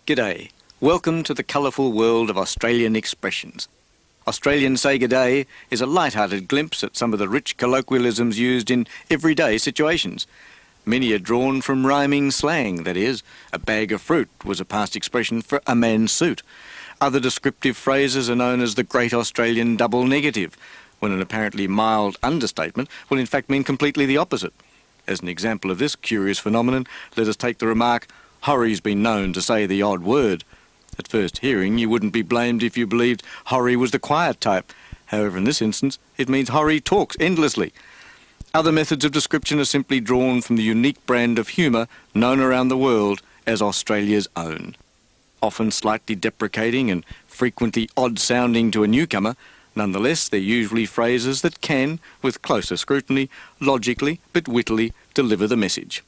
G'day. Welcome to the colourful world of Australian expressions. Australian Say G'day is a light-hearted glimpse at some of the rich colloquialisms used in everyday situations. Many are drawn from rhyming slang, that is, a bag of fruit was a past expression for a man's suit. Other descriptive phrases are known as the Great Australian Double Negative, when an apparently mild understatement will in fact mean completely the opposite. As an example of this curious phenomenon, let us take the remark, Horry's been known to say the odd word. At first hearing, you wouldn't be blamed if you believed Horry was the quiet type. However, in this instance, it means Horry talks endlessly. Other methods of description are simply drawn from the unique brand of humour known around the world as Australia's own. Often slightly deprecating and frequently odd-sounding to a newcomer, nonetheless, they're usually phrases that can, with closer scrutiny, logically but wittily deliver the message.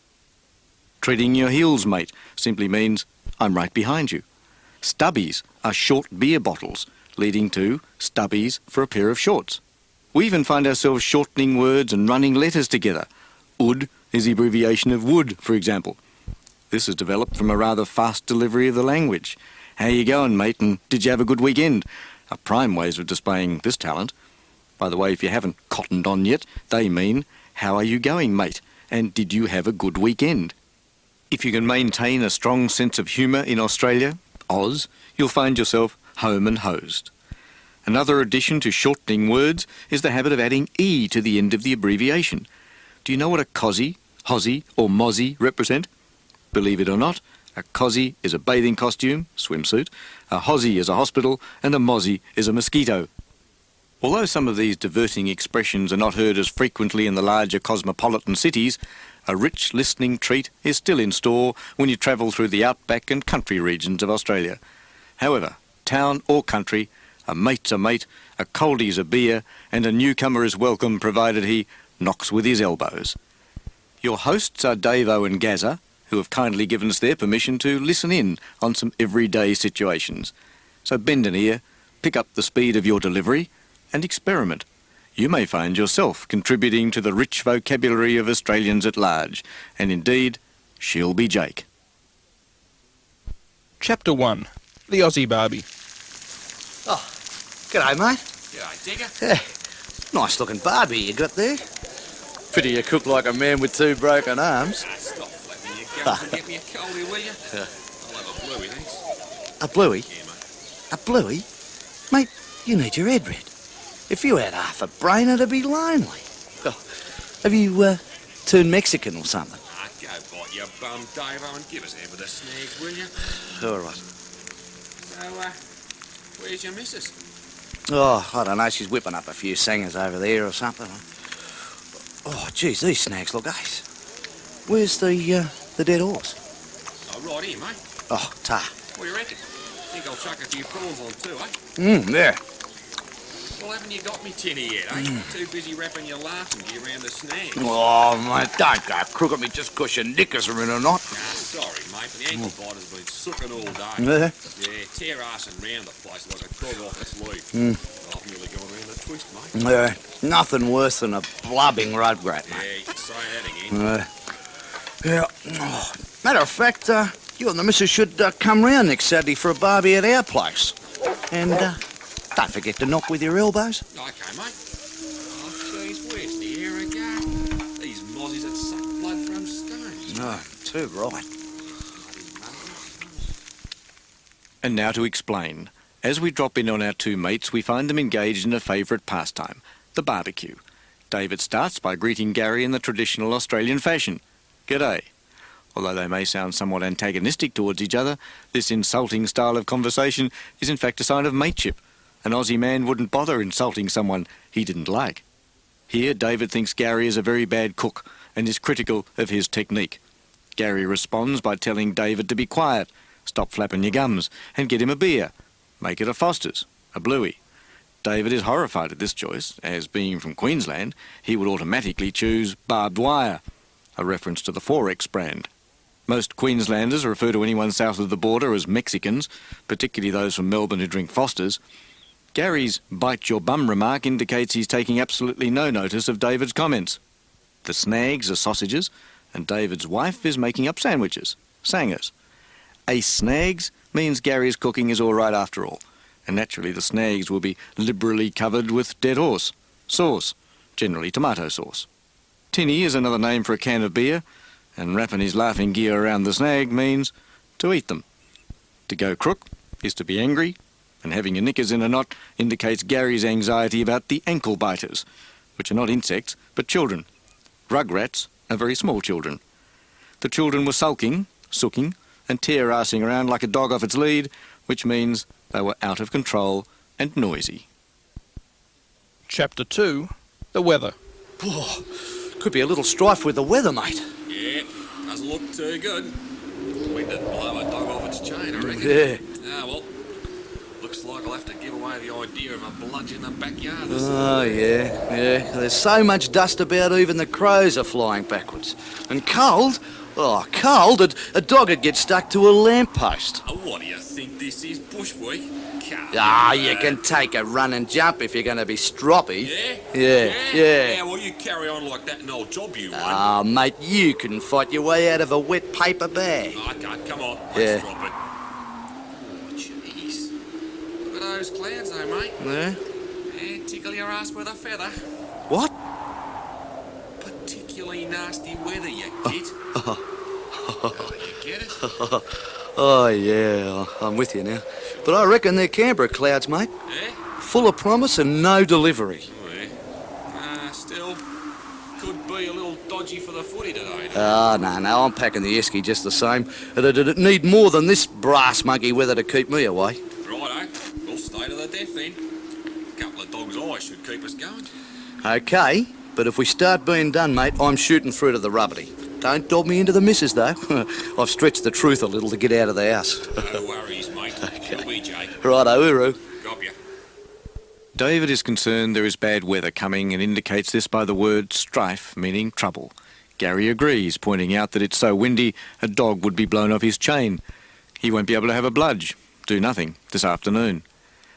Treading your heels, mate, simply means, I'm right behind you. Stubbies are short beer bottles, leading to stubbies for a pair of shorts. We even find ourselves shortening words and running letters together. Ud is the abbreviation of wood, for example. This has developed from a rather fast delivery of the language. How you going, mate, and did you have a good weekend? Are prime ways of displaying this talent. By the way, if you haven't cottoned on yet, they mean, how are you going, mate, and did you have a good weekend? If you can maintain a strong sense of humour in Australia, Oz, you'll find yourself home and hosed. Another addition to shortening words is the habit of adding E to the end of the abbreviation. Do you know what a cozzy, hozzy or mozzie represent? Believe it or not, a cozzy is a bathing costume, swimsuit, a hozzy is a hospital, and a mozzie is a mosquito. Although some of these diverting expressions are not heard as frequently in the larger cosmopolitan cities, a rich listening treat is still in store when you travel through the outback and country regions of Australia. However, town or country, a mate's a mate, a coldie's a beer, and a newcomer is welcome provided he knocks with his elbows. Your hosts are Davo and Gazza, who have kindly given us their permission to listen in on some everyday situations. So bend an ear, pick up the speed of your delivery, and experiment. You may find yourself contributing to the rich vocabulary of Australians at large, and indeed, she'll be Jake. Chapter 1. The Aussie Barbie. Oh, g'day, mate. G'day, Digger. Yeah, nice looking Barbie you got there. Pity you cook like a man with two broken arms. Stop flapping your gums and get me a coldie, will you? I'll have a bluey, thanks. A bluey? Yeah, mate. A bluey? Mate, you need your head read. If you had half a brain, it'd be lonely. Oh, have you turned Mexican or something? Go bite your bum, Davo, and give us a hand with the snags, will you? All right. So, where's your missus? Oh, I don't know. She's whipping up a few singers over there or something. Oh, geez, these snags look ace. Where's the dead horse? Oh, right here, mate. Oh, tar. What do you reckon? Think I'll chuck a few prawns on too, eh? Yeah. Well, haven't you got me tinny yet, eh? Too busy wrapping your larceny around the snag. Oh, mate, don't go crook at me just 'cause your knickers are in a knot. Sorry, mate, but the ankle biter's been sooking all day. Yeah? Yeah, tear-assing round the place like a dog off its lead. I've nearly gone round the twist, mate. Yeah, nothing worse than a blubbing rugrat, Yeah, mate. you can say that again. Yeah. Oh, matter of fact, you and the missus should come round next Saturday for a barbie at our place. And don't forget to knock with your elbows. Okay, mate. Oh, jeez, where's the air again? These mozzies that suck blood from stones. Oh, too right. And now to explain. As we drop in on our two mates, we find them engaged in a favourite pastime, the barbecue. David starts by greeting Gary in the traditional Australian fashion. G'day. Although they may sound somewhat antagonistic towards each other, this insulting style of conversation is in fact a sign of mateship. An Aussie man wouldn't bother insulting someone he didn't like. Here, David thinks Gary is a very bad cook and is critical of his technique. Gary responds by telling David to be quiet, stop flapping your gums, and get him a beer. Make it a Foster's, a bluey. David is horrified at this choice, as being from Queensland, he would automatically choose barbed wire, a reference to the Forex brand. Most Queenslanders refer to anyone south of the border as Mexicans, particularly those from Melbourne who drink Foster's. Gary's bite your bum remark indicates he's taking absolutely no notice of David's comments. The snags are sausages, and David's wife is making up sandwiches, sangers. A snags means Gary's cooking is all right after all, and naturally the snags will be liberally covered with dead horse sauce, generally tomato sauce. Tinny is another name for a can of beer, and wrapping his laughing gear around the snag means to eat them. To go crook is to be angry, and having your knickers in a knot indicates Gary's anxiety about the ankle biters, which are not insects, but children. Rugrats are very small children. The children were sulking, sooking, and tear-arsing around like a dog off its lead, which means they were out of control and noisy. Chapter 2, The Weather. Oh, could be a little strife with the weather, mate. Yeah, doesn't look too good. Wind would blow a dog off its chain, I reckon. Yeah. Ah, well, looks like I'll have to give away the idea of a bludge in the backyard. Oh, yeah. There's so much dust about even the crows are flying backwards. And cold? Oh, cold? A dog would get stuck to a lamppost. Oh, what do you think this is, Bush Week? Come Ah, on. you can take a run and jump if you're going to be stroppy. Yeah? Yeah. Well, you carry on like that and I'll job you one. Ah, mate, you couldn't fight your way out of a wet paper bag. I can't. Come on, Yeah. let's drop it. Oh, jeez. Look at those clouds, though, mate. Yeah? Yeah, tickle your ass with a feather. What? Particularly nasty weather, you git. Oh, you get it? Oh, yeah, I'm with you now. But I reckon they're Canberra clouds, mate. Yeah? Full of promise and no delivery. Oh, yeah. Still, could be a little dodgy for the footy today. Ah, no, I'm packing the esky just the same. It'd need more than this brass monkey weather to keep me away. Righto, we'll stay to the death then. A couple of dogs' eyes should keep us going. Okay, but if we start being done, mate, I'm shooting through to the rubbity. Don't dob me into the missus, though. I've stretched the truth a little to get out of the house. No worries, mate. She'll be Jake. Righto, Uru. Got ya. David is concerned there is bad weather coming and indicates this by the word strife, meaning trouble. Gary agrees, pointing out that it's so windy a dog would be blown off his chain. He won't be able to have a bludge, do nothing, this afternoon.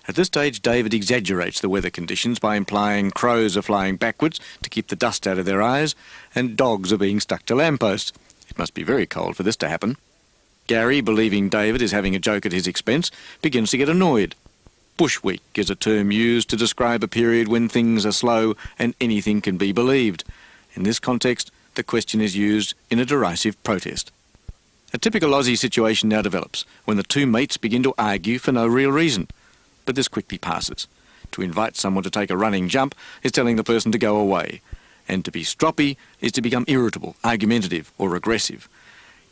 At this stage, David exaggerates the weather conditions by implying crows are flying backwards to keep the dust out of their eyes, and dogs are being stuck to lampposts. It must be very cold for this to happen. Gary, believing David is having a joke at his expense, begins to get annoyed. Bush week is a term used to describe a period when things are slow and anything can be believed. In this context, the question is used in a derisive protest. A typical Aussie situation now develops when the two mates begin to argue for no real reason. But this quickly passes. To invite someone to take a running jump is telling the person to go away. And to be stroppy is to become irritable, argumentative or aggressive.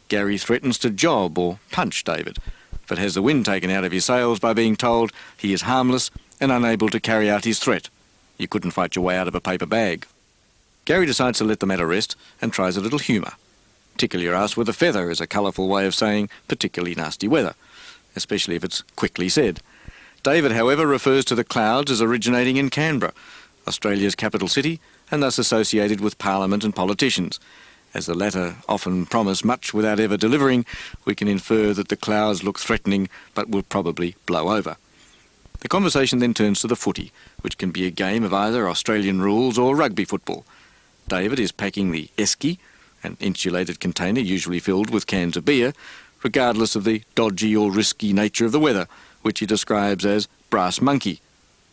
Gary threatens to job or punch David, but has the wind taken out of his sails by being told he is harmless and unable to carry out his threat. You couldn't fight your way out of a paper bag. Gary decides to let the matter rest and tries a little humour. Tickle your ass with a feather is a colourful way of saying particularly nasty weather, especially if it's quickly said. David, however, refers to the clouds as originating in Canberra, Australia's capital city, and thus associated with Parliament and politicians. As the latter often promise much without ever delivering, we can infer that the clouds look threatening but will probably blow over. The conversation then turns to the footy, which can be a game of either Australian rules or rugby football. David is packing the esky, an insulated container usually filled with cans of beer, regardless of the dodgy or risky nature of the weather, which he describes as brass monkey.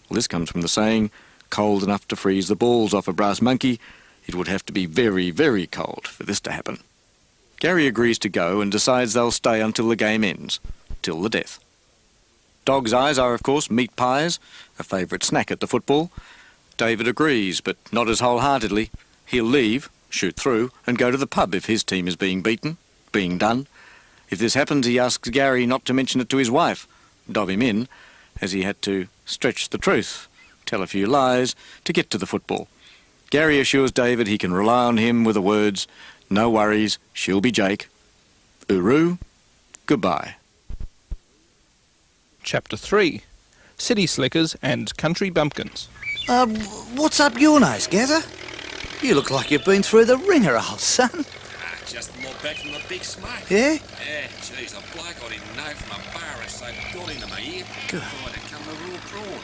Well, this comes from the saying, cold enough to freeze the balls off a brass monkey. It would have to be very, very cold for this to happen. Gary agrees to go and decides they'll stay until the game ends, till the death. Dog's eyes are, of course, meat pies, a favourite snack at the football. David agrees, but not as wholeheartedly. He'll leave, shoot through, and go to the pub if his team is being beaten, being done. If this happens, he asks Gary not to mention it to his wife, dob him in, as he had to stretch the truth, tell a few lies, to get to the football. Gary assures David he can rely on him with the words, "No worries, she'll be Jake. Uru, goodbye." Chapter 3, City Slickers and Country Bumpkins. What's up your nose, Gazza? You look like you've been through the ringer, old son. Just looked back from the big smoke. Yeah? Yeah, geez, a bloke I didn't know from a bar has so got into my ear. Good. Tried to come to raw prawn.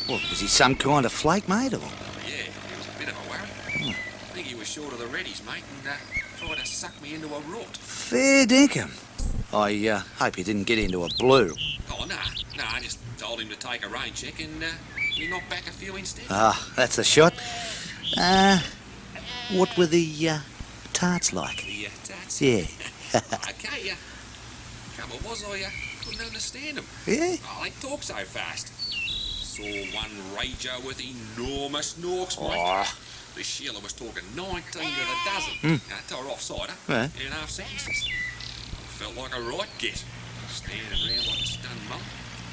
What, was he some kind of flake, mate, or? Yeah, he was a bit of a worry. I think he was short of the reddies, mate, and tried to suck me into a rot. Fair dinkum. I hope you didn't get into a blue. Oh, no, I just told him to take a rain check and he knocked back a few instead. Ah, that's the shot. What were the tarts like? The tats. Yeah. Okay, trouble was I couldn't understand them. Yeah? Oh, they talk so fast. Saw one rager with enormous norks, mate. Oh. The Sheila was talking 19 to the dozen. To her offsider Right. in half sentences. Felt like a right get. Standing around like a stunned mum.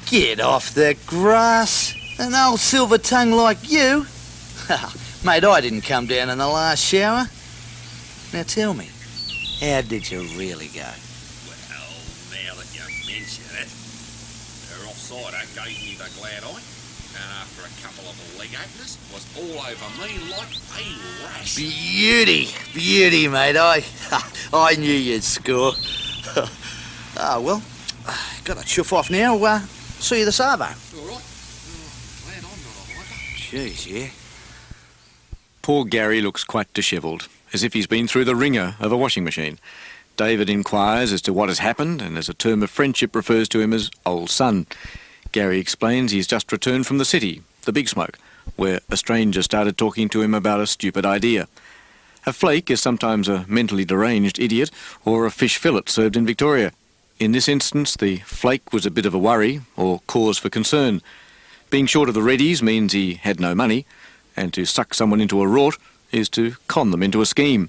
Get off the grass. An old silver tongue like you. Mate, I didn't come down in the last shower. Now tell me, how did you really go? Well, now that you mention it, her offsider gave me the glad eye, and after a couple of leg openers, was all over me like a rash. Beauty, mate. I knew you'd score. Well, got to chuff off now. See you this arvo. All right. Glad I'm not a hyper. Jeez, yeah. Poor Gary looks quite dishevelled, as if he's been through the ringer of a washing machine. David inquires as to what has happened, and as a term of friendship refers to him as old son. Gary explains he's just returned from the city, the Big Smoke, where a stranger started talking to him about a stupid idea. A flake is sometimes a mentally deranged idiot or a fish fillet served in Victoria. In this instance, the flake was a bit of a worry or cause for concern. Being short of the readies means he had no money, and to suck someone into a rort is to con them into a scheme.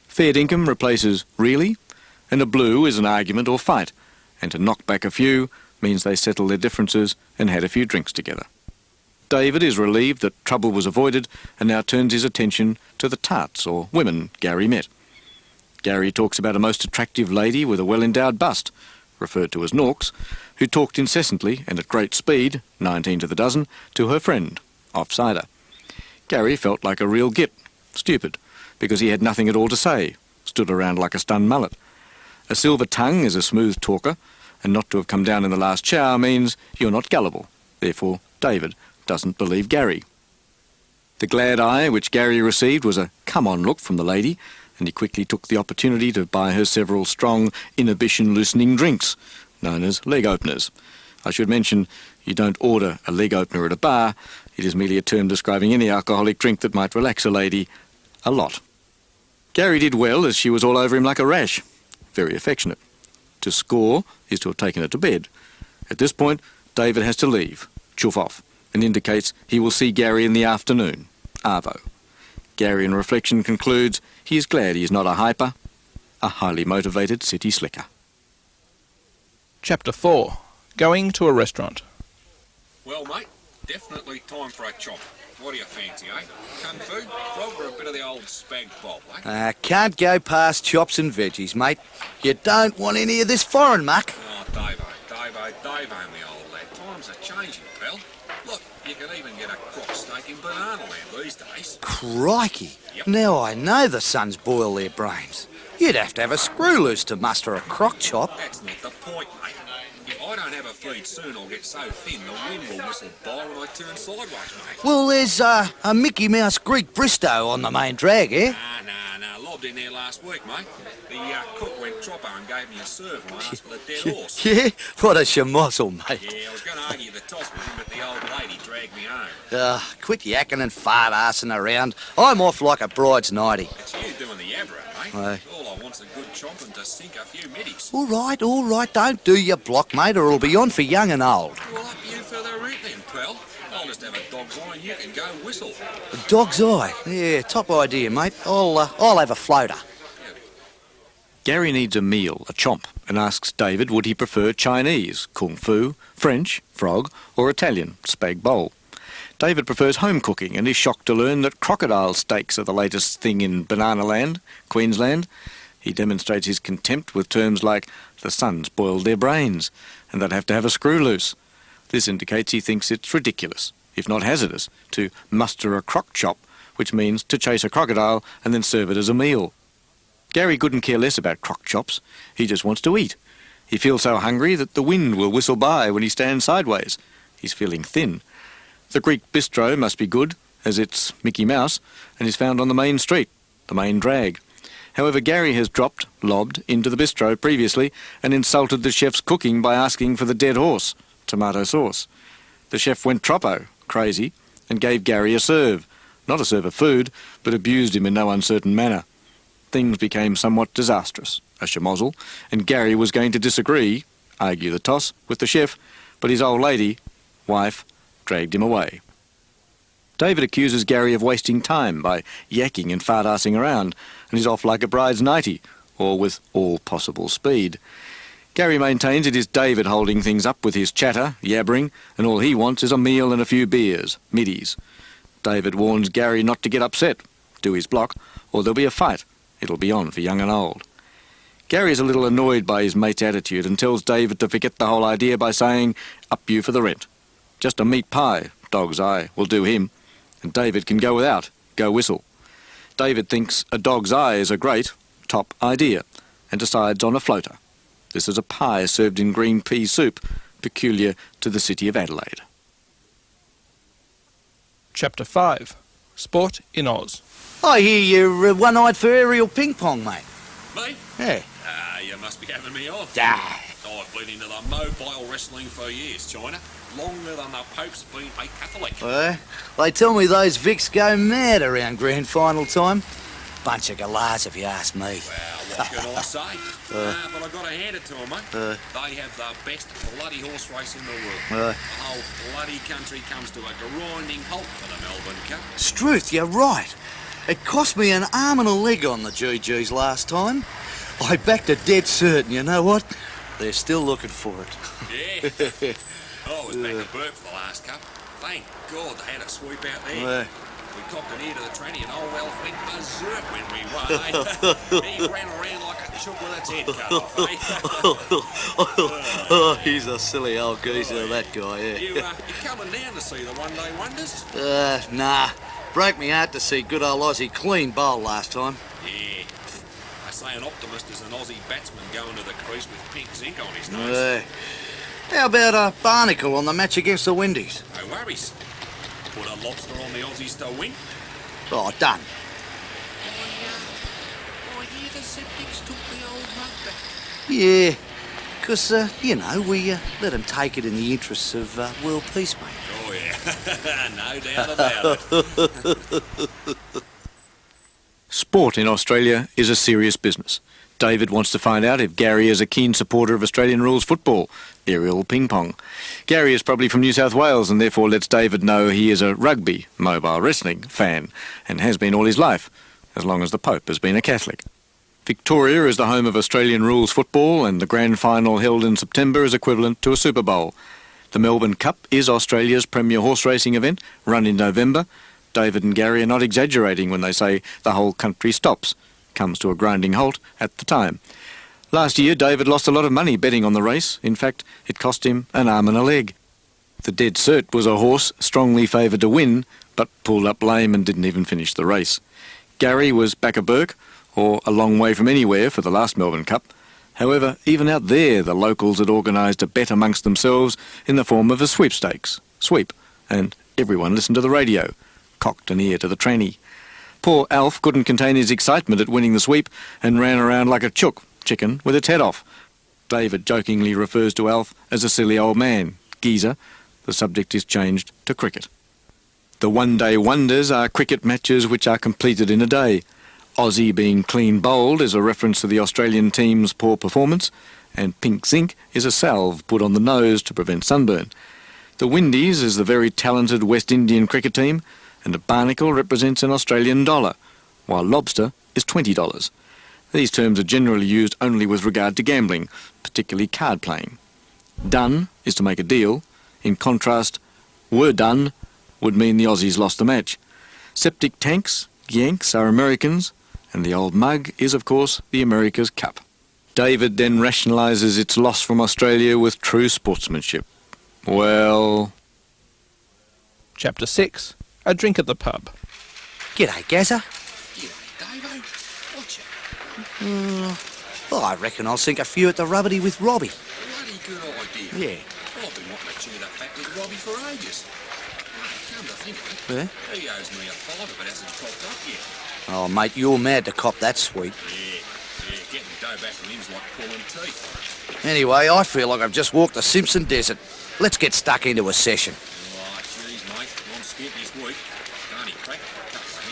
Fair dinkum replaces really, and a blue is an argument or fight, and to knock back a few means they settle their differences and had a few drinks together. David is relieved that trouble was avoided and now turns his attention to the tarts or women Gary met. Gary talks about a most attractive lady with a well-endowed bust, referred to as Norks, who talked incessantly and at great speed, 19 to the dozen, to her friend, off-cider. Gary felt like a real git, stupid, because he had nothing at all to say, stood around like a stunned mullet. A silver tongue is a smooth talker, and not to have come down in the last chow means you're not gullible. Therefore, David doesn't believe Gary. The glad eye which Gary received was a come-on look from the lady, and he quickly took the opportunity to buy her several strong inhibition-loosening drinks, known as leg openers. I should mention, you don't order a leg opener at a bar. It is merely a term describing any alcoholic drink that might relax a lady a lot. Gary did well, as she was all over him like a rash. Very affectionate. To score is to have taken her to bed. At this point, David has to leave, chuff off, and indicates he will see Gary in the afternoon, arvo. Gary, in reflection, concludes he is glad he is not a hyper, a highly motivated city slicker. Chapter 4. Going to a restaurant. Well, mate, definitely time for a chop. What do you fancy, eh? Kung fu, frog, or a bit of the old spag bob, eh? Can't go past chops and veggies, mate. You don't want any of this foreign muck. Oh, Davo, me old lad. Times are changing, pal. Look, you can even get a crock steak in Banana Land these days. Crikey. Yep. Now I know the sons boil their brains. You'd have to have a screw loose to muster a crock chop. That's not the point, mate. If I don't have a feed soon, I'll get so thin the wind will whistle by when I turn sideways, mate. Well, there's a Mickey Mouse Greek Bristow on the main drag, eh? Nah, lobbed in there last week, mate. The cook went tropper and gave me a serve when I asked for the dead horse. Yeah? What a shamozzle, mate. Yeah, I was going to argue the toss with him, but the old lady dragged me home. Quit yakking and fart-arsing around. I'm off like a bride's nighty. It's you doing the yabra, mate. Aye. All I want's a good chomp and to sink a few middies. All right. Don't do your block, mate, or it'll be on for young and old. Well, up you for the root then, pal. I'll just have a dog's eye and you can go whistle. A dog's eye? Yeah, top idea, mate. I'll have a floater. Gary needs a meal, a chomp, and asks David would he prefer Chinese, kung fu, French, frog, or Italian, spag bowl. David prefers home cooking and is shocked to learn that crocodile steaks are the latest thing in Banana Land, Queensland. He demonstrates his contempt with terms like the sons boiled their brains and they'd have to have a screw loose. This indicates he thinks it's ridiculous, if not hazardous, to muster a crock chop, which means to chase a crocodile and then serve it as a meal. Gary couldn't care less about crock chops. He just wants to eat. He feels so hungry that the wind will whistle by when he stands sideways. He's feeling thin. The Greek bistro must be good, as it's Mickey Mouse, and is found on the main street, the main drag. However, Gary has lobbed into the bistro previously and insulted the chef's cooking by asking for the dead horse, tomato sauce. The chef went troppo, crazy, and gave Gary a serve. Not a serve of food, but abused him in no uncertain manner. Things became somewhat disastrous, a schmozzle, and Gary was going to disagree, argue the toss, with the chef, but his old lady, wife, dragged him away. David accuses Gary of wasting time by yakking and fart-arsing around, and is off like a bride's nightie, or with all possible speed. Gary maintains it is David holding things up with his chatter, yabbering, and all he wants is a meal and a few beers, middies. David warns Gary not to get upset, do his block, or there'll be a fight. It'll be on for young and old. Gary is a little annoyed by his mate's attitude and tells David to forget the whole idea by saying, "Up you for the rent. Just a meat pie, dog's eye, will do him. And David can go without, go whistle." David thinks a dog's eye is a great, top idea, and decides on a floater. This is a pie served in green pea soup, peculiar to the city of Adelaide. Chapter 5. Sport in Oz. I hear you're one-eyed for aerial ping pong, mate. Me? Yeah. You must be having me on. Ah. I've been into the mobile wrestling for years, China. Longer than the Pope's been a Catholic. They tell me those Vics go mad around grand final time. Bunch of galahs, if you ask me. Well, what can I say? But I got to hand it to them, mate. They have the best bloody horse race in the world. The whole bloody country comes to a grinding halt for the Melbourne Cup. Struth, you're right. It cost me an arm and a leg on the GGs last time. I backed a dead cert, and you know what? They're still looking for it. Yeah. I was back at Burke for the last cup. Thank God they had a sweep out there. We copped an ear to the tranny and old Elf went berserk when we won, eh? He ran around like a chook with its head cut off, eh? Oh, he's a silly old geezer, that guy, yeah. You coming down to see the one-day wonders? Nah. Broke me heart to see good old Aussie clean bowl last time. Yeah. They say an optimist is an Aussie batsman going to the crease with pink zinc on his nose. How about a barnacle on the match against the Windies? No worries. Put a lobster on the Aussies to win. Oh, done. I hear the Septics took the old mug back. Yeah, because, we let them take it in the interests of world peace, mate. Oh, yeah. No doubt about it. Sport in Australia is a serious business. David wants to find out if Gary is a keen supporter of Australian rules football, aerial ping pong. Gary is probably from New South Wales and therefore lets David know he is a rugby, mobile wrestling fan and has been all his life, as long as the Pope has been a Catholic. Victoria is the home of Australian rules football and the grand final held in September is equivalent to a Super Bowl. The Melbourne Cup is Australia's premier horse racing event, run in November. David and Gary are not exaggerating when they say the whole country stops, comes to a grinding halt at the time. Last year, David lost a lot of money betting on the race. In fact, it cost him an arm and a leg. The dead cert was a horse strongly favoured to win, but pulled up lame and didn't even finish the race. Gary was back at Burke, or a long way from anywhere for the last Melbourne Cup. However, even out there, the locals had organised a bet amongst themselves in the form of a sweepstakes. Sweep. And everyone listened to the radio, cocked an ear to the tranny. Poor Alf couldn't contain his excitement at winning the sweep and ran around like a chicken with its head off. David jokingly refers to Alf as a silly old man, geezer. The subject is changed to cricket. The one-day wonders are cricket matches which are completed in a day. Aussie being clean bowled is a reference to the Australian team's poor performance, and pink zinc is a salve put on the nose to prevent sunburn. The Windies is the very talented West Indian cricket team, and a barnacle represents an Australian dollar, while lobster is $20. These terms are generally used only with regard to gambling, particularly card playing. Done is to make a deal. In contrast, were done would mean the Aussies lost the match. Septic tanks, Yanks, are Americans, and the old mug is, of course, the America's Cup. David then rationalises its loss from Australia with true sportsmanship. Well... Chapter 6. A drink at the pub. G'day, Gazza. G'day, Davo. Whatcha? I reckon I'll sink a few at the rubbity with Robbie. Bloody good idea. Yeah. I've been wanting to chew that back with Robbie for ages. Come to think of it, Yeah? he owes me a fiver but hasn't cocked up yet. Oh, mate, you're mad to cop that sweet. Yeah, getting dough back from him's like pulling teeth. Anyway, I feel like I've just walked the Simpson Desert. Let's get stuck into a session. Oh, jeez, mate, I'm skint this week. Can't he crack a couple of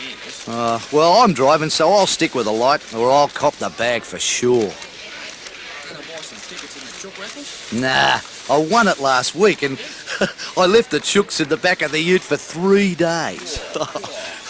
handles? Well, I'm driving, so I'll stick with the light, or I'll cop the bag for sure. Gonna buy some tickets in the chook raffle? Nah, I won it last week, and I left the chooks in the back of the ute for 3 days.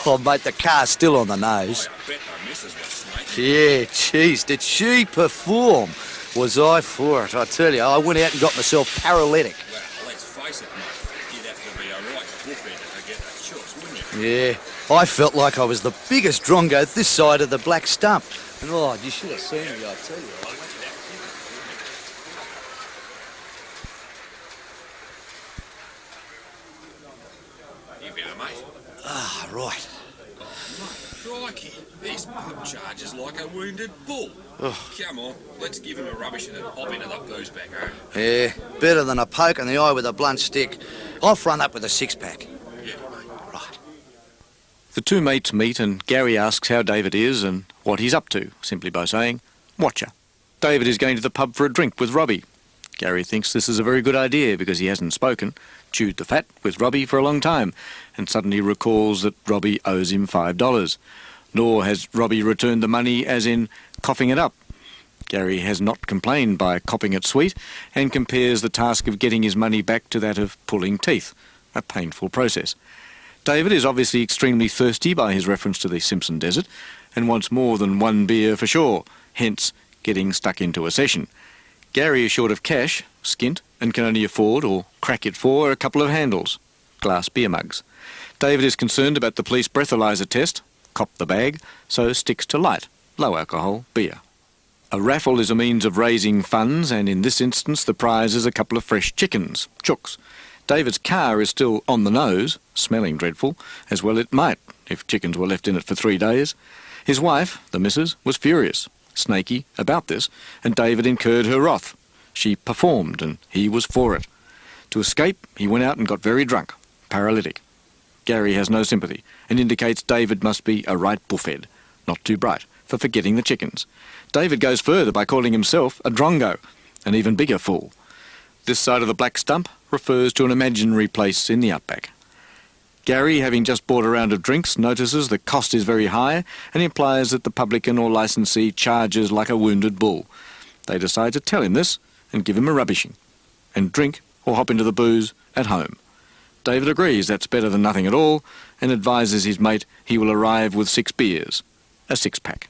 Oh, mate, the car's still on the nose. I bet the missus was snaking. Yeah, jeez, did she perform? Was I for it? I tell you, I went out and got myself paralytic. Well, let's face it, mate. You'd have to be a right bullfender to get the chooks, wouldn't you? Yeah, I felt like I was the biggest drongo this side of the black stump. And oh, you should have seen me, I tell you. You better, mate. Ah, right. Crikey, this pub charges like a wounded bull. Come on, let's give him a rubbish and hop into the booze back home. Yeah, better than a poke in the eye with a blunt stick. I'll front up with a six-pack. Yeah, mate. Right. The two mates meet and Gary asks how David is and what he's up to, simply by saying, "Watcher." David is going to the pub for a drink with Robbie. Gary thinks this is a very good idea because he hasn't spoken, chewed the fat with Robbie for a long time, and suddenly recalls that Robbie owes him $5. Nor has Robbie returned the money as in coughing it up. Gary has not complained by copping it sweet and compares the task of getting his money back to that of pulling teeth, a painful process. David is obviously extremely thirsty by his reference to the Simpson Desert and wants more than one beer for sure, hence getting stuck into a session. Gary is short of cash, skint, and can only afford, or crack it for, a couple of handles, glass beer mugs. David is concerned about the police breathalyzer test, cop the bag, so sticks to light, low alcohol beer. A raffle is a means of raising funds, and in this instance the prize is a couple of fresh chickens, chooks. David's car is still on the nose, smelling dreadful, as well it might, if chickens were left in it for 3 days. His wife, the missus, was furious, snaky, about this, and David incurred her wrath. She performed, and he was for it. To escape, he went out and got very drunk, paralytic. Gary has no sympathy, and indicates David must be a right buffhead, not too bright, for forgetting the chickens. David goes further by calling himself a drongo, an even bigger fool. This side of the black stump refers to an imaginary place in the outback. Gary, having just bought a round of drinks, notices the cost is very high and implies that the publican or licensee charges like a wounded bull. They decide to tell him this and give him a rubbishing, and drink or hop into the booze at home. David agrees that's better than nothing at all and advises his mate he will arrive with 6 beers, a 6-pack.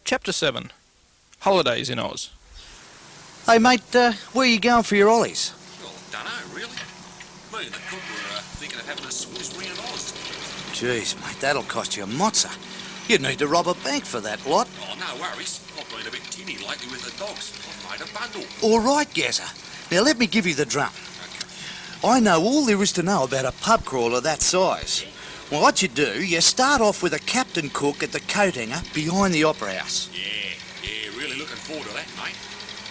Chapter 7. Holidays in Oz. Hey, mate, where you going for your ollies? Well, dunno, really. Me and the cook were thinking of having a swizz round Oz. Jeez, mate, that'll cost you a mozza. You'd need to rob a bank for that lot. Oh, no worries. I've been a bit tinny lately with the dogs. I've made a bundle. All right, Gazza. Now let me give you the drum. I know all there is to know about a pub crawler that size. Well, what you do, you start off with a captain cook at the coat hanger behind the Opera House. Yeah, really looking forward to that, mate.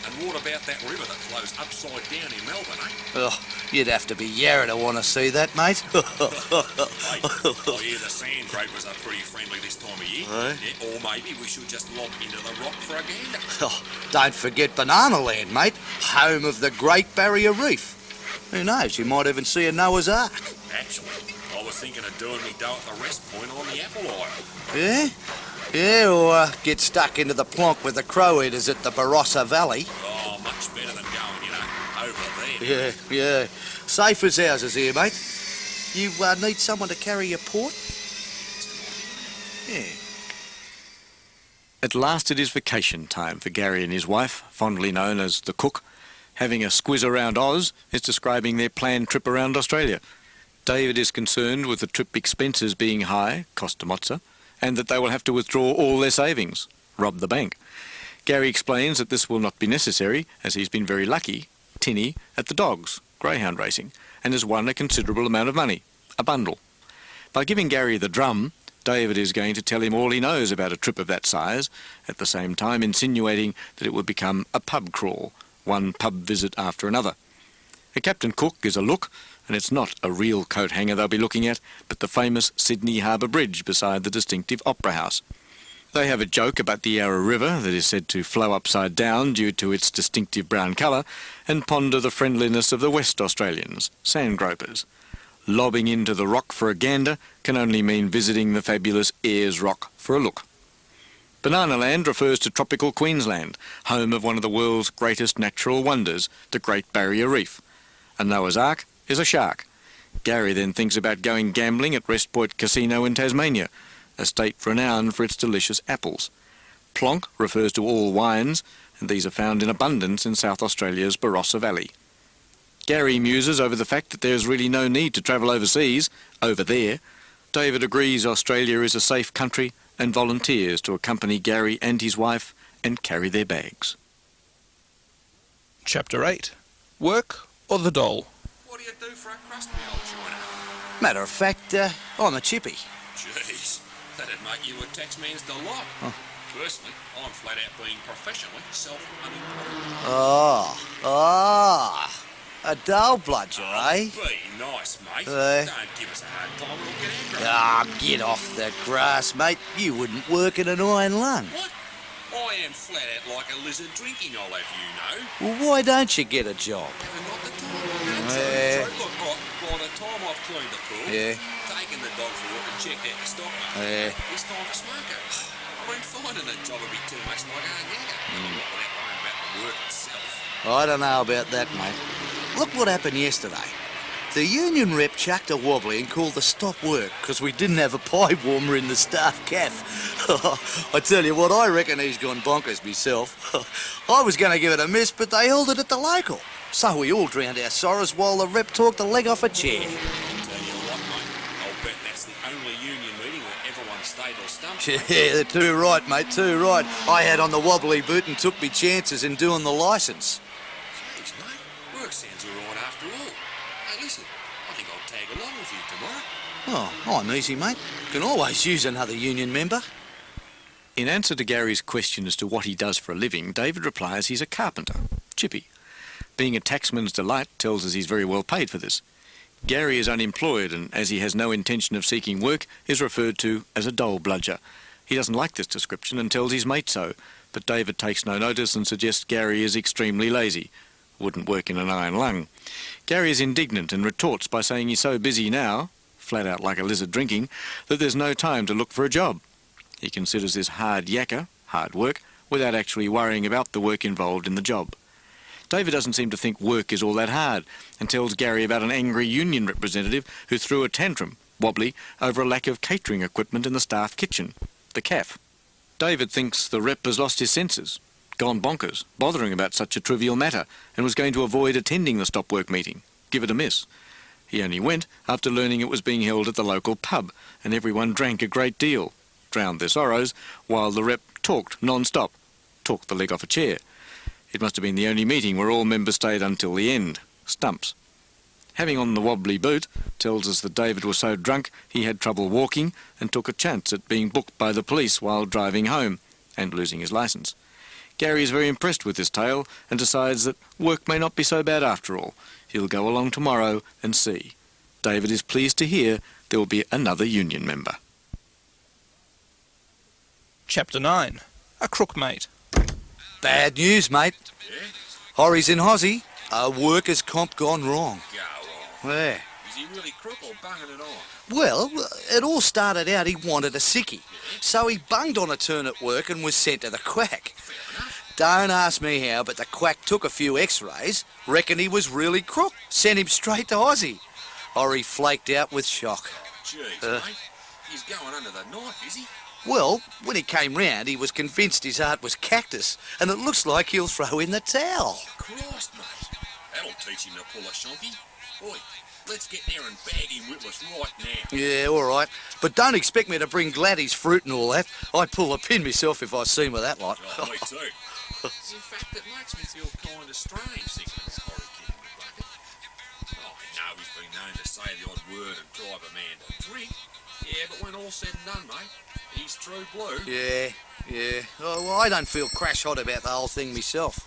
And what about that river that flows upside down in Melbourne, eh? Oh, you'd have to be Yarra to want to see that, mate. Hey, I hear the sand scrapers are pretty friendly this time of year. Eh? Yeah, or maybe we should just lob into the rock for a gander. Oh, don't forget Banana Land, mate. Home of the Great Barrier Reef. Who knows, you might even see a Noah's Ark. Actually, I was thinking of doing me dough at the rest point on the Apple Isle. Yeah? Yeah, or get stuck into the plonk with the crow eaters at the Barossa Valley. Oh, much better than going, over there. Yeah. Safe as houses here, mate. You need someone to carry your port? Yeah. At last it is vacation time for Gary and his wife, fondly known as the cook. Having a squiz around Oz is describing their planned trip around Australia. David is concerned with the trip expenses being high, cost a mozza, and that they will have to withdraw all their savings, rob the bank. Gary explains that this will not be necessary, as he's been very lucky, tinny, at the dogs, greyhound racing, and has won a considerable amount of money, a bundle. By giving Gary the drum, David is going to tell him all he knows about a trip of that size, at the same time insinuating that it would become a pub crawl, one pub visit after another. A captain cook is a look, and it's not a real coat hanger they'll be looking at, but the famous Sydney Harbour Bridge beside the distinctive Opera House. They have a joke about the Yarra River that is said to flow upside down due to its distinctive brown colour, and ponder the friendliness of the West Australians, sand gropers. Lobbing into the rock for a gander can only mean visiting the fabulous Ayers Rock for a look. Banana Land refers to tropical Queensland, home of one of the world's greatest natural wonders, the Great Barrier Reef. A Noah's Ark is a shark. Gary then thinks about going gambling at Rest Point Casino in Tasmania, a state renowned for its delicious apples. Plonk refers to all wines, and these are found in abundance in South Australia's Barossa Valley. Gary muses over the fact that there is really no need to travel overseas, over there. David agrees Australia is a safe country and volunteers to accompany Gary and his wife and carry their bags. Chapter 8. Work or the dole? What do you do for a crust, me old China? Matter of fact, I'm a chippy. Jeez, that'd make you a taxman's delight. Oh. Personally, I'm flat out being professionally self-unemployed. A dull bludger, eh? Be nice, mate. Eh? Don't give us a hard time, we'll get angry. Get off the grass, mate. You wouldn't work in an iron lung. What? I am flat out like a lizard drinking, I'll have you know. Well, why don't you get a job? Having not the time. No, Eh. true. Look, by the time I've cleaned the pool, Yeah. taken the dog for a walk and checked out the stock market, Eh. it's time for smoker. I mean, finding a job would be too much like a yaga. Not without worrying about the work itself. I don't know about that, mate. Look what happened yesterday. The union rep chucked a wobbly and called the stop work because we didn't have a pie warmer in the staff caff. I tell you what, I reckon he's gone bonkers myself. I was going to give it a miss, but they held it at the local. So we all drowned our sorrows while the rep talked the leg off a chair. I'll tell you what, mate. I'll bet that's the only union meeting where everyone stayed or stumped. Yeah, they're too right, mate, too right. I had on the wobbly boot and took me chances in doing the licence. Jeez, mate. Work sounds all right after all. Hey, listen. I think I'll tag along with you tomorrow. Oh, I'm easy, mate. Can always use another union member. In answer to Gary's question as to what he does for a living, David replies he's a carpenter, chippy. Being a taxman's delight tells us he's very well paid for this. Gary is unemployed and, as he has no intention of seeking work, is referred to as a dole bludger. He doesn't like this description and tells his mate so, but David takes no notice and suggests Gary is extremely lazy. Wouldn't work in an iron lung. Gary is indignant and retorts by saying he's so busy now, flat out like a lizard drinking, that there's no time to look for a job. He considers this hard yakka, hard work, without actually worrying about the work involved in the job. David doesn't seem to think work is all that hard and tells Gary about an angry union representative who threw a tantrum, wobbly, over a lack of catering equipment in the staff kitchen, the CAF. David thinks the rep has lost his senses, gone bonkers, bothering about such a trivial matter, and was going to avoid attending the stop work meeting, give it a miss. He only went after learning it was being held at the local pub, and everyone drank a great deal, drowned their sorrows, while the rep talked non-stop, talked the leg off a chair. It must have been the only meeting where all members stayed until the end, stumps. Having on the wobbly boot tells us that David was so drunk he had trouble walking and took a chance at being booked by the police while driving home and losing his licence. Gary is very impressed with this tale and decides that work may not be so bad after all. He'll go along tomorrow and see. David is pleased to hear there will be another union member. Chapter 9. A crookmate. Bad news, mate. Yeah? Horry's in Hozzy. A workers' comp gone wrong. Go on. Yeah. Is he really crook or bunging it on? Well, it all started out he wanted a sickie. So he bunged on a turn at work and was sent to the quack. Fair enough. Don't ask me how, but the quack took a few x-rays, reckoned he was really crook, sent him straight to Hozzy. Horry flaked out with shock. Jeez, mate. He's going under the knife, is he? Well, when he came round, he was convinced his heart was cactus, and it looks like he'll throw in the towel. Christ, mate. That'll teach him to pull a shonky. Oi, let's get there and bag him witless right now. Yeah, all right. But don't expect me to bring Gladdy's fruit and all that. I'd pull a pin myself if I seen with that lot. Oh, me too. In fact, it makes me feel kind of strange thinking this horrid kid in the bucket. Oh, I know he's been known to say the odd word and drive a man to drink. Yeah, but when all's said and done, mate, he's true blue. Yeah. Oh, well, I don't feel crash hot about the whole thing myself.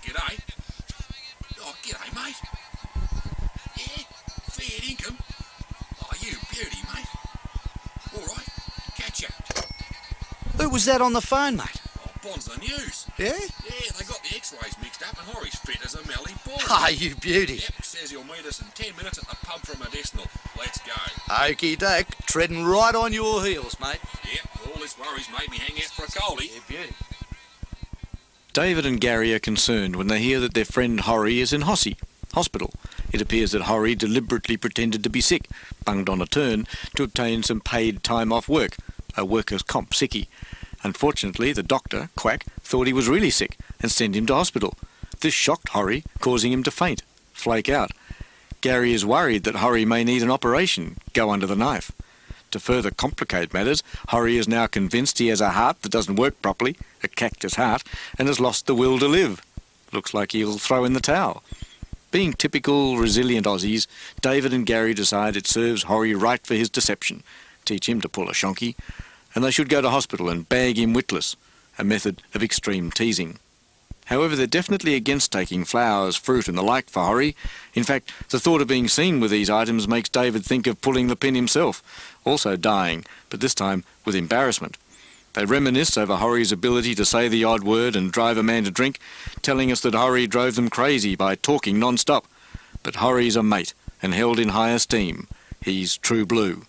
G'day. Oh, g'day, mate. fair income. Oh, you beauty, mate. All right, catch ya. Who was that on the phone, mate? Oh, Bon's the news. Yeah? Yeah, they got the x-rays mixed up and Horry's fit as a Mallee bull. Ah, you beauty. Yep, says he'll meet us in 10 minutes at the pub for a medicinal. Let's go. Okie doke, treading right on your heels, mate. Yep, all this worries made me hang out for a coldie. Yeah, beauty. David and Gary are concerned when they hear that their friend Horry is in hospital. It appears that Horry deliberately pretended to be sick, bunged on a turn, to obtain some paid time off work, a workers' comp sickie. Unfortunately, the doctor, Quack, thought he was really sick and sent him to hospital. This shocked Horry, causing him to faint, flake out. Gary is worried that Horry may need an operation, go under the knife. To further complicate matters, Horry is now convinced he has a heart that doesn't work properly, a cactus heart, and has lost the will to live. Looks like he'll throw in the towel. Being typical, resilient Aussies, David and Gary decide it serves Horry right for his deception, teach him to pull a shonky, and they should go to hospital and bag him witless, a method of extreme teasing. However, they're definitely against taking flowers, fruit and the like for Horry. In fact, the thought of being seen with these items makes David think of pulling the pin himself, also dying, but this time with embarrassment. They reminisce over Horry's ability to say the odd word and drive a man to drink, telling us that Horry drove them crazy by talking non-stop. But Horry's a mate and held in high esteem. He's true blue.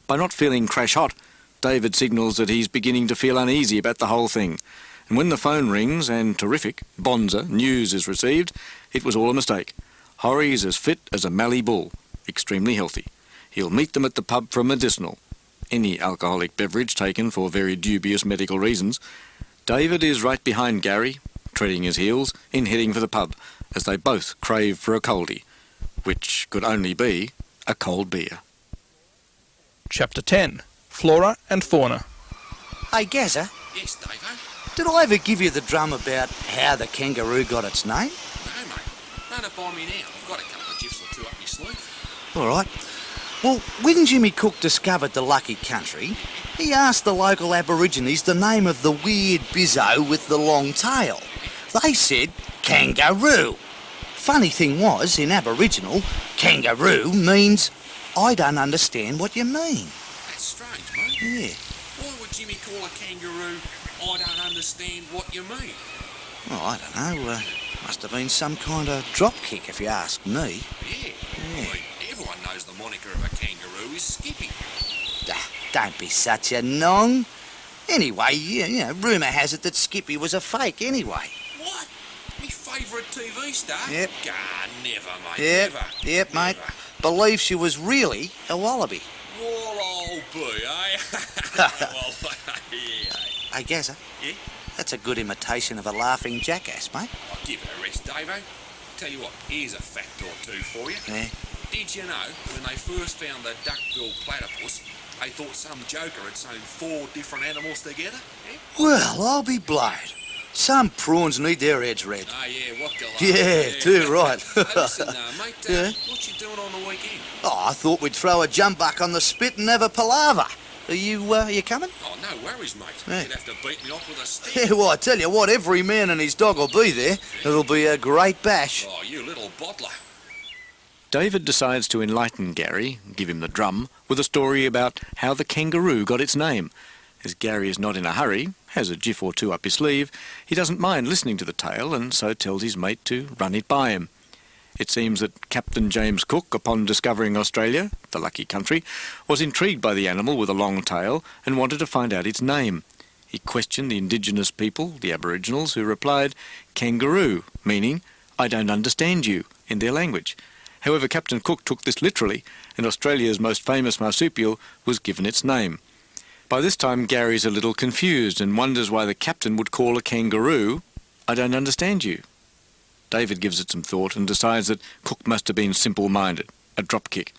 By not feeling crash hot, David signals that he's beginning to feel uneasy about the whole thing. And when the phone rings and terrific, bonza, news is received, it was all a mistake. Horry is as fit as a Mallee bull, extremely healthy. He'll meet them at the pub for a medicinal, any alcoholic beverage taken for very dubious medical reasons. David is right behind Gary, treading his heels, in heading for the pub, as they both crave for a coldie, which could only be a cold beer. Chapter 10. Flora and Fauna. Hey, Gazza, Yes, Davo? did I ever give you the drum about how the kangaroo got its name? No, mate. Run it by me now. I've got a couple of gifs or two up my sleeve. All right. Well, when Jimmy Cook discovered the Lucky Country, he asked the local Aborigines the name of the weird bizzo with the long tail. They said kangaroo. Funny thing was, in Aboriginal, kangaroo means I don't understand what you mean. That's strange, mate. Yeah. Why would Jimmy call a kangaroo, I don't understand what you mean? Well, I don't know. Must have been some kind of drop kick, if you ask me. Yeah. I mean, everyone knows the moniker of a kangaroo is Skippy. Ah, don't be such a nong. Anyway, you know, rumour has it that Skippy was a fake anyway. What? Me favourite TV star? Yep. God, never, mate. Yep, Never. yep, mate. Never. Believe she was really a wallaby. Poor old bee, eh? Well, yeah. Hey, Gazza, Yeah? that's a good imitation of a laughing jackass, mate. I'll give it a rest, Davo. Tell you what, here's a fact or two for you. Yeah. Did you know, when they first found the duck-billed platypus, they thought some joker had sewn 4 different animals together? Yeah? Well, I'll be blowed. Some prawns need their heads read. Oh, yeah, what galore. Yeah, too right. Hey, listen, mate, Yeah? what you doing on the weekend? Oh, I thought we'd throw a jumbuck on the spit and have a palaver. Are you coming? Oh, no worries, mate. Yeah. You'd have to beat me off with a stick. Yeah, well, I tell you what, every man and his dog will be there. It'll be a great bash. Oh, you little bottler. David decides to enlighten Gary, give him the drum, with a story about how the kangaroo got its name. As Gary is not in a hurry, has a jiff or two up his sleeve, he doesn't mind listening to the tale and so tells his mate to run it by him. It seems that Captain James Cook, upon discovering Australia, the Lucky Country, was intrigued by the animal with a long tail and wanted to find out its name. He questioned the indigenous people, the Aboriginals, who replied, kangaroo, meaning, I don't understand you, in their language. However, Captain Cook took this literally, and Australia's most famous marsupial was given its name. By this time, Gary's a little confused and wonders why the captain would call a kangaroo, I don't understand you. David gives it some thought and decides that Cook must have been simple-minded, a dropkick.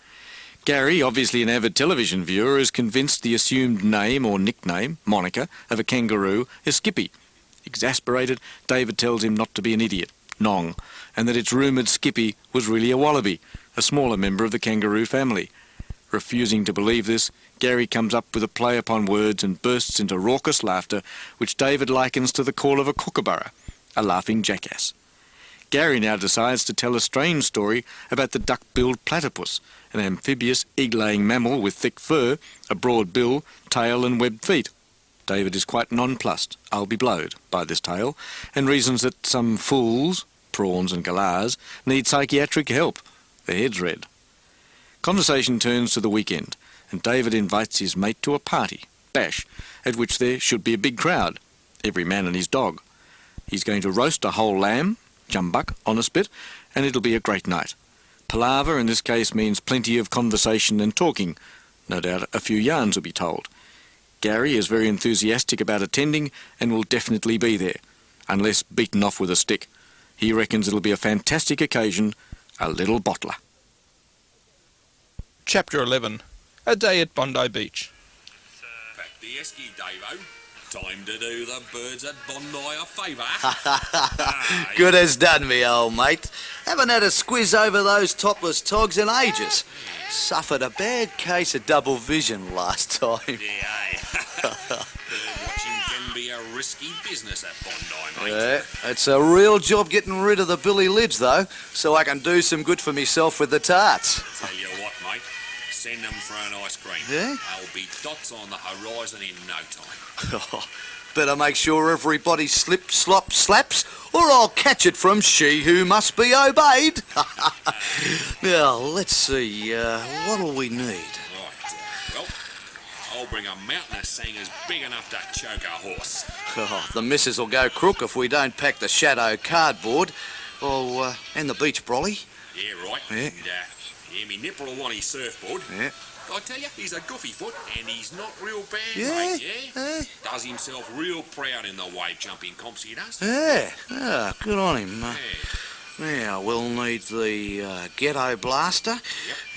Gary, obviously an avid television viewer, is convinced the assumed name or nickname, moniker, of a kangaroo is Skippy. Exasperated, David tells him not to be an idiot, nong, and that it's rumoured Skippy was really a wallaby, a smaller member of the kangaroo family. Refusing to believe this, Gary comes up with a play upon words and bursts into raucous laughter, which David likens to the call of a kookaburra, a laughing jackass. Gary now decides to tell a strange story about the duck-billed platypus, an amphibious egg-laying mammal with thick fur, a broad bill, tail and webbed feet. David is quite nonplussed, I'll be blowed, by this tale, and reasons that some fools, prawns and galahs, need psychiatric help. Their head's red. Conversation turns to the weekend, and David invites his mate to a party, bash, at which there should be a big crowd, every man and his dog. He's going to roast a whole lamb, jumbuck, on a spit, and it'll be a great night. Palaver in this case means plenty of conversation and talking. No doubt a few yarns will be told. Gary is very enthusiastic about attending and will definitely be there, unless beaten off with a stick. He reckons it'll be a fantastic occasion, a little bottler. Chapter 11. A Day at Bondi Beach. Back the esky, Davo. Time to do the birds at Bondi a favour. Good as done, me old mate. Haven't had a squiz over those topless togs in ages. Suffered a bad case of double vision last time. Yeah, bird watching can be a risky business at Bondi, mate. Yeah, it's a real job getting rid of the billy lids, though, so I can do some good for myself with the tarts. Tell you what, mate. Send them for an ice cream. Yeah? There'll be dots on the horizon in no time. Better make sure everybody slips, slops, slaps, or I'll catch it from she who must be obeyed. Now, let's see, what'll we need? Right, well, I'll bring a mountain of singers big enough to choke a horse. Oh, the missus will go crook if we don't pack the shadow cardboard. Oh, and the beach brolly. Yeah, right. Yeah. And, me nipper will want his surfboard. Yeah. I tell you, he's a goofy foot, and he's not real bad, Yeah, mate, yeah? yeah. Does himself real proud in the wave jumping comps he does. Yeah, good on him. Yeah. Now, we'll need the ghetto blaster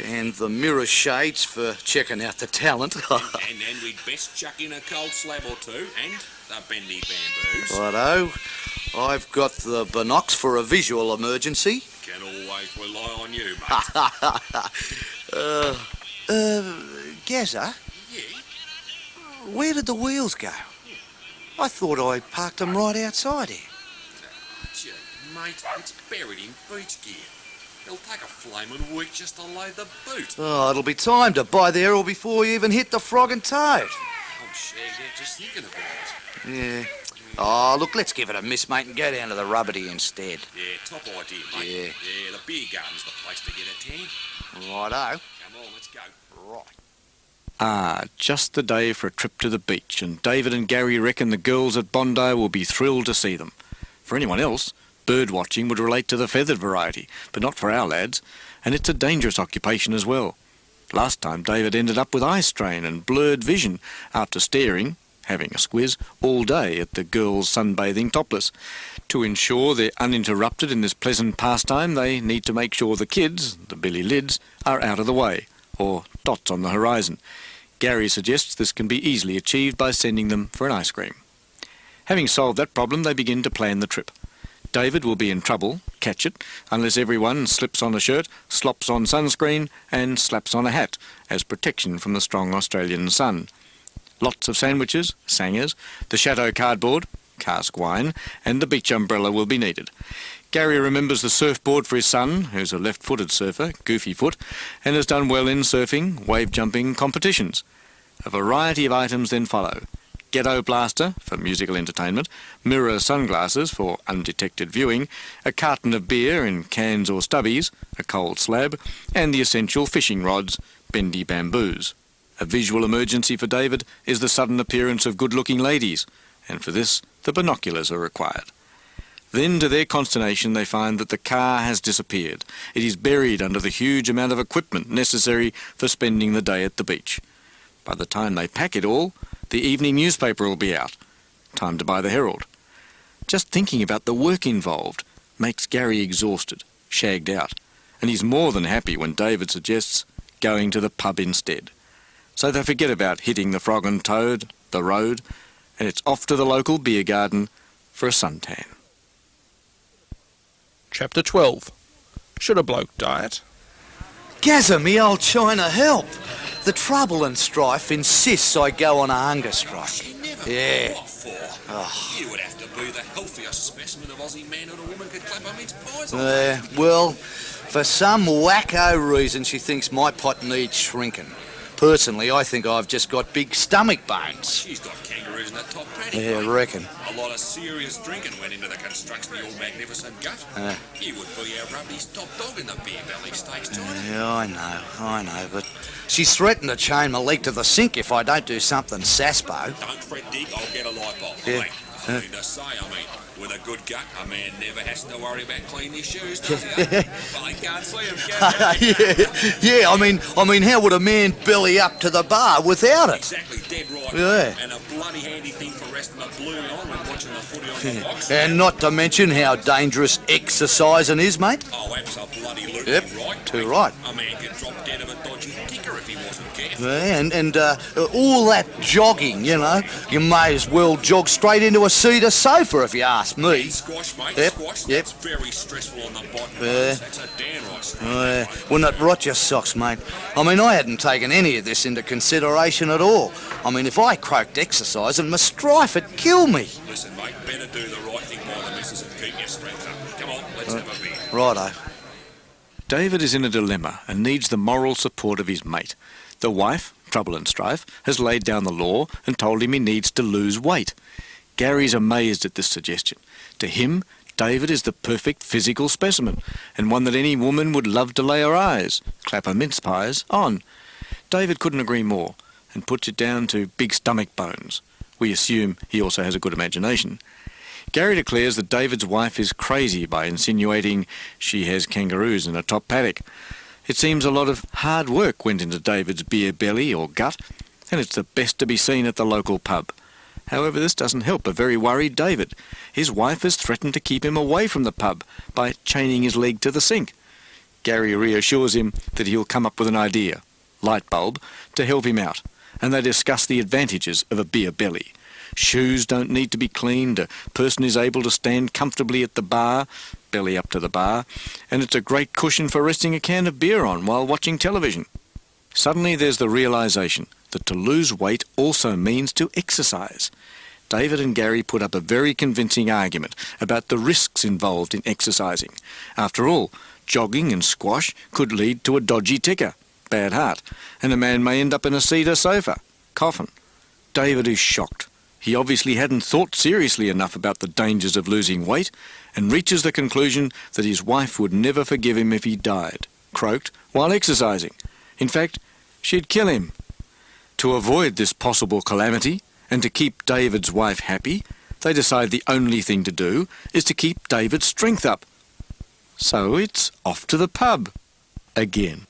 and the mirror shades for checking out the talent. And then we'd best chuck in a cold slab or two, and the bendy bamboos. Righto. I've got the binocs for a visual emergency. Can always rely on you, mate. Gazza, Yeah? where did the wheels go? I thought I parked them right outside here. Gee, mate, it's buried in beach gear. It'll take a flaming week just to load the boot. Oh, it'll be time to buy the arrow before you even hit the Frog and Toad. I'm shagged out just thinking about it. Yeah. Oh, look, let's give it a miss, mate, and go down to the Rubbity instead. Yeah, top idea, mate. Yeah. Yeah, the beer garden's the place to get a tan. Righto. Come on, let's go. Right. Ah, just the day for a trip to the beach, and David and Gary reckon the girls at Bondi will be thrilled to see them. For anyone else, bird watching would relate to the feathered variety, but not for our lads, and it's a dangerous occupation as well. Last time David ended up with eye strain and blurred vision after staring, having a squiz, all day at the girls sunbathing topless. To ensure they're uninterrupted in this pleasant pastime, they need to make sure the kids, the billy lids, are out of the way, or dots on the horizon. Gary suggests this can be easily achieved by sending them for an ice cream. Having solved that problem, they begin to plan the trip. David will be in trouble, catch it, unless everyone slips on a shirt, slops on sunscreen and slaps on a hat, as protection from the strong Australian sun. Lots of sandwiches, sangers, the shadow cardboard, cask wine, and the beach umbrella will be needed. Gary remembers the surfboard for his son, who's a left-footed surfer, goofy foot, and has done well in surfing, wave-jumping competitions. A variety of items then follow. Ghetto blaster for musical entertainment, mirror sunglasses for undetected viewing, a carton of beer in cans or stubbies, a cold slab, and the essential fishing rods, bendy bamboos. A visual emergency for David is the sudden appearance of good-looking ladies, and for this the binoculars are required. Then, to their consternation, they find that the car has disappeared. It is buried under the huge amount of equipment necessary for spending the day at the beach. By the time they pack it all, the evening newspaper will be out. Time to buy the Herald. Just thinking about the work involved makes Gary exhausted, shagged out, and he's more than happy when David suggests going to the pub instead. So they forget about hitting the Frog and Toad, the road, and it's off to the local beer garden for a suntan. Chapter 12. Should a bloke diet? Gazza, me old China help. The Trouble and Strife insists I go on a hunger strike. Yeah. What for? You would have to be the healthiest specimen of Aussie manhood a woman could clap her mince pies on. Well, for some wacko reason she thinks my pot needs shrinking. Personally, I think I've just got big stomach bones. She's got kangaroos in the top paddock. Yeah, I mate. reckon. A lot of serious drinking went into the construction of your magnificent gut. You would be our rugby's top dog in the beer belly stakes, China. Yeah, I know, but she's threatened to chain my leg to the sink if I don't do something saspo. Don't fret, Dick, I'll get a light bulb. Yeah. Mate, I mean to say, with a good gut, a man never has to worry about cleaning his shoes, does he? Well, he can't see them, can he? Yeah, I mean, how would a man belly up to the bar without it? Exactly, dead right. Yeah. And a bloody handy thing for resting a blue on when watching the footy on the box. And not to mention how dangerous exercising is, mate. Oh, absolutely Yep, right. too mate. right. A man could drop dead of a dodgy ticker if he wasn't careful. Yeah, and all that jogging, you know, you may as well jog straight into a cedar sofa if you ask me. Squash, mate, Yep, squash. yep. That's very stressful on the bottom. Yeah. That's a damn right snack. Wouldn't it rot your socks, mate? I mean, I hadn't taken any of this into consideration at all. I mean, if I croaked exercise and my strife, it'd kill me. Listen, mate, better do the right thing by the missus and keep your strength up. Come on, let's have a beer. Righto. David is in a dilemma and needs the moral support of his mate. The wife, Trouble and Strife, has laid down the law and told him he needs to lose weight. Gary's amazed at this suggestion. To him, David is the perfect physical specimen, and one that any woman would love to lay her eyes, clap her mince pies, on. David couldn't agree more, and puts it down to big stomach bones. We assume he also has a good imagination. Gary declares that David's wife is crazy by insinuating she has kangaroos in a top paddock. It seems a lot of hard work went into David's beer belly or gut, and it's the best to be seen at the local pub. However, this doesn't help a very worried David. His wife has threatened to keep him away from the pub by chaining his leg to the sink. Gary reassures him that he'll come up with an idea, light bulb, to help him out, and they discuss the advantages of a beer belly. Shoes don't need to be cleaned, a person is able to stand comfortably at the bar, belly up to the bar, and it's a great cushion for resting a can of beer on while watching television. Suddenly there's the realisation that to lose weight also means to exercise. David and Gary put up a very convincing argument about the risks involved in exercising. After all, jogging and squash could lead to a dodgy ticker, bad heart, and a man may end up in a cedar sofa, coffin. David is shocked. He obviously hadn't thought seriously enough about the dangers of losing weight, and reaches the conclusion that his wife would never forgive him if he died, croaked, while exercising. In fact, she'd kill him. To avoid this possible calamity, and to keep David's wife happy, they decide the only thing to do is to keep David's strength up. So it's off to the pub again.